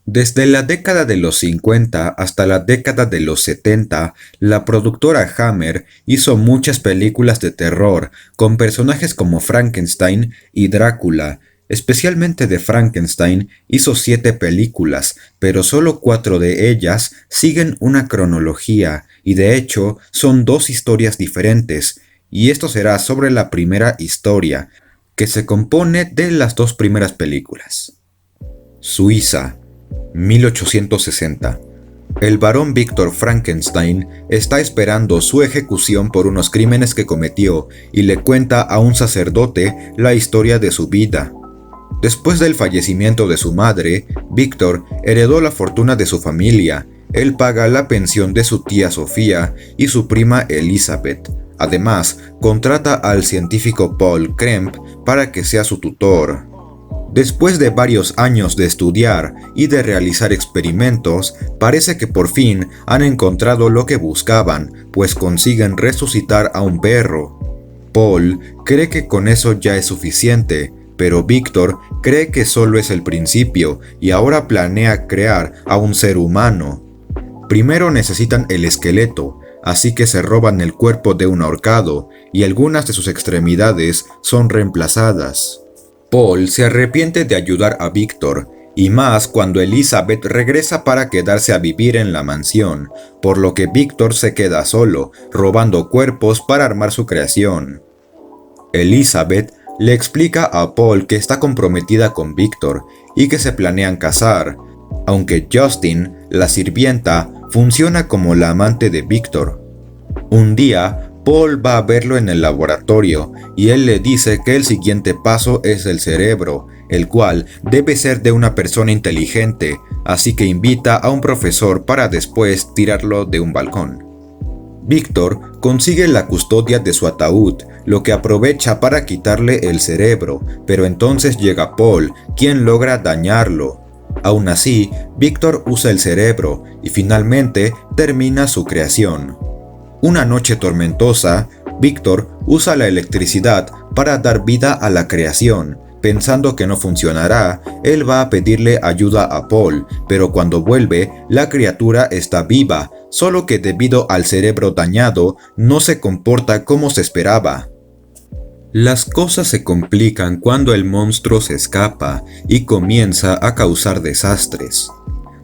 Desde la década de los 50 hasta la década de los 70, la productora Hammer hizo muchas películas de terror con personajes como Frankenstein y Drácula. Especialmente de Frankenstein hizo 7 películas, pero solo 4 de ellas siguen una cronología y de hecho son 2 historias diferentes, y esto será sobre la primera historia, que se compone de las 2 primeras películas. Suiza, 1860. El barón Víctor Frankenstein está esperando su ejecución por unos crímenes que cometió y le cuenta a un sacerdote la historia de su vida. Después del fallecimiento de su madre, Víctor heredó la fortuna de su familia. Él paga la pensión de su tía Sofía y su prima Elizabeth. Además, contrata al científico Paul Kremp para que sea su tutor. Después de varios años de estudiar y de realizar experimentos, parece que por fin han encontrado lo que buscaban, pues consiguen resucitar a un perro. Paul cree que con eso ya es suficiente, pero Víctor cree que solo es el principio y ahora planea crear a un ser humano. Primero necesitan el esqueleto, así que se roban el cuerpo de un ahorcado y algunas de sus extremidades son reemplazadas. Paul se arrepiente de ayudar a Víctor, y más cuando Elizabeth regresa para quedarse a vivir en la mansión, por lo que Víctor se queda solo, robando cuerpos para armar su creación. Elizabeth le explica a Paul que está comprometida con Víctor y que se planean casar, aunque Justin, la sirvienta, funciona como la amante de Víctor. Un día, Paul va a verlo en el laboratorio y él le dice que el siguiente paso es el cerebro, el cual debe ser de una persona inteligente, así que invita a un profesor para después tirarlo de un balcón. Víctor consigue la custodia de su ataúd, lo que aprovecha para quitarle el cerebro, pero entonces llega Paul, quien logra dañarlo. Aún así, Víctor usa el cerebro y finalmente termina su creación. Una noche tormentosa, Víctor usa la electricidad para dar vida a la creación. Pensando que no funcionará, él va a pedirle ayuda a Paul, pero cuando vuelve, la criatura está viva, solo que debido al cerebro dañado, no se comporta como se esperaba. Las cosas se complican cuando el monstruo se escapa y comienza a causar desastres.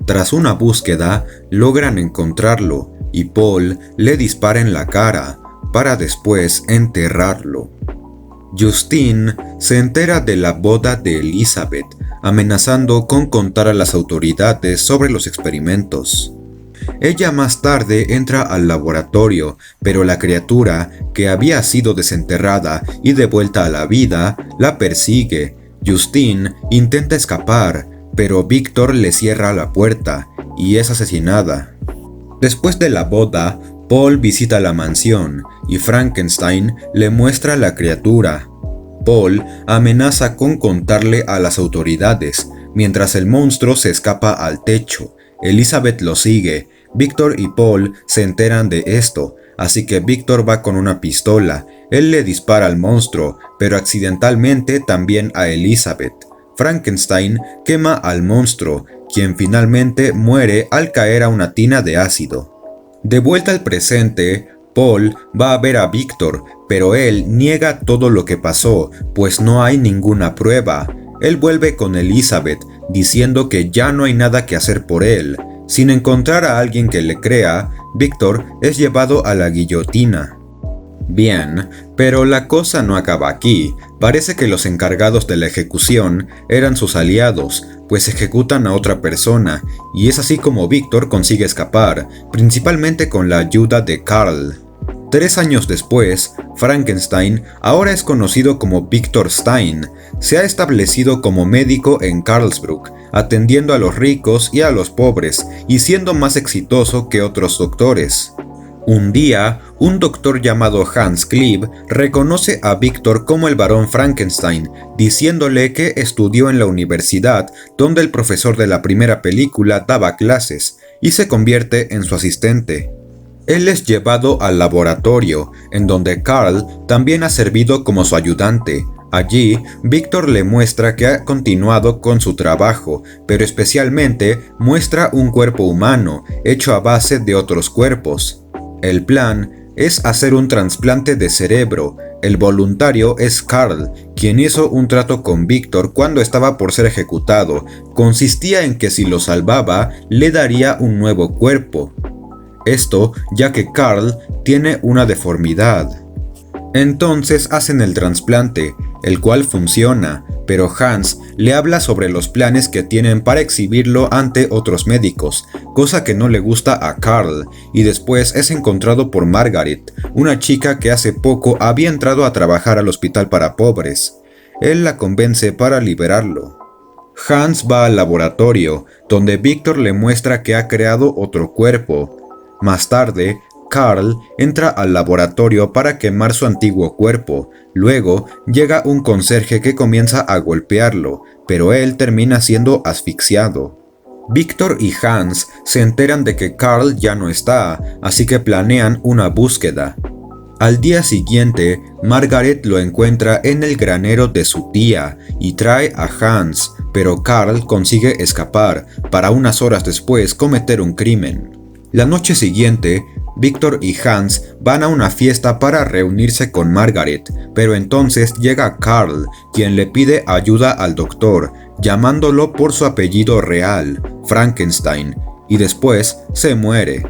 Tras una búsqueda, logran encontrarlo y Paul le dispara en la cara para después enterrarlo. Justine se entera de la boda de Elizabeth, amenazando con contar a las autoridades sobre los experimentos. Ella más tarde entra al laboratorio, pero la criatura, que había sido desenterrada y devuelta a la vida, la persigue. Justine intenta escapar, pero Víctor le cierra la puerta y es asesinada. Después de la boda, Paul visita la mansión y Frankenstein le muestra la criatura. Paul amenaza con contarle a las autoridades, mientras el monstruo se escapa al techo. Elizabeth lo sigue. Víctor y Paul se enteran de esto, así que Víctor va con una pistola. Él le dispara al monstruo, pero accidentalmente también a Elizabeth. Frankenstein quema al monstruo, quien finalmente muere al caer a una tina de ácido. De vuelta al presente, Paul va a ver a Víctor, pero él niega todo lo que pasó, pues no hay ninguna prueba. Él vuelve con Elizabeth, diciendo que ya no hay nada que hacer por él. Sin encontrar a alguien que le crea, Víctor es llevado a la guillotina. Bien, pero la cosa no acaba aquí. Parece que los encargados de la ejecución eran sus aliados, pues ejecutan a otra persona, y es así como Víctor consigue escapar, principalmente con la ayuda de Karl. 3 años después, Frankenstein ahora es conocido como Victor Stein. Se ha establecido como médico en Karlsruhe, atendiendo a los ricos y a los pobres, y siendo más exitoso que otros doctores. Un día, un doctor llamado Hans Klieb reconoce a Víctor como el barón Frankenstein, diciéndole que estudió en la universidad donde el profesor de la primera película daba clases, y se convierte en su asistente. Él es llevado al laboratorio, en donde Karl también ha servido como su ayudante. Allí, Víctor le muestra que ha continuado con su trabajo, pero especialmente muestra un cuerpo humano hecho a base de otros cuerpos. El plan es hacer un trasplante de cerebro. El voluntario es Carl, quien hizo un trato con Víctor cuando estaba por ser ejecutado. Consistía en que si lo salvaba, le daría un nuevo cuerpo. Esto ya que Carl tiene una deformidad. Entonces hacen el trasplante, el cual funciona, pero Hans le habla sobre los planes que tienen para exhibirlo ante otros médicos, cosa que no le gusta a Carl, y después es encontrado por Margaret, una chica que hace poco había entrado a trabajar al hospital para pobres. Él la convence para liberarlo. Hans va al laboratorio, donde Víctor le muestra que ha creado otro cuerpo. Más tarde, Carl entra al laboratorio para quemar su antiguo cuerpo. Luego llega un conserje que comienza a golpearlo, pero él termina siendo asfixiado. Víctor y Hans se enteran de que Carl ya no está, así que planean una búsqueda. Al día siguiente, Margaret lo encuentra en el granero de su tía y trae a Hans, pero Carl consigue escapar para unas horas después cometer un crimen. La noche siguiente, Víctor y Hans van a una fiesta para reunirse con Margaret, pero entonces llega Carl, quien le pide ayuda al doctor, llamándolo por su apellido real, Frankenstein, y después se muere.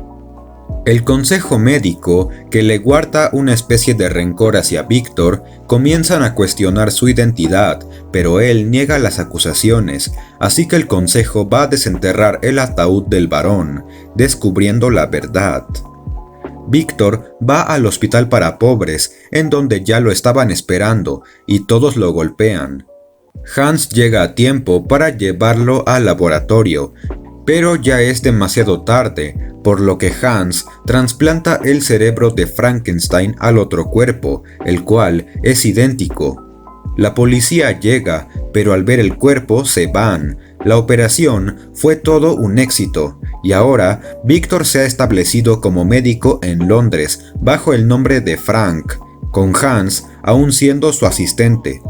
El consejo médico, que le guarda una especie de rencor hacia Víctor, comienzan a cuestionar su identidad, pero él niega las acusaciones, así que el consejo va a desenterrar el ataúd del varón, descubriendo la verdad. Víctor va al hospital para pobres, en donde ya lo estaban esperando, y todos lo golpean. Hans llega a tiempo para llevarlo al laboratorio, pero ya es demasiado tarde, por lo que Hans trasplanta el cerebro de Frankenstein al otro cuerpo, el cual es idéntico. La policía llega, pero al ver el cuerpo se van. La operación fue todo un éxito, y ahora Víctor se ha establecido como médico en Londres bajo el nombre de Frank, con Hans aún siendo su asistente.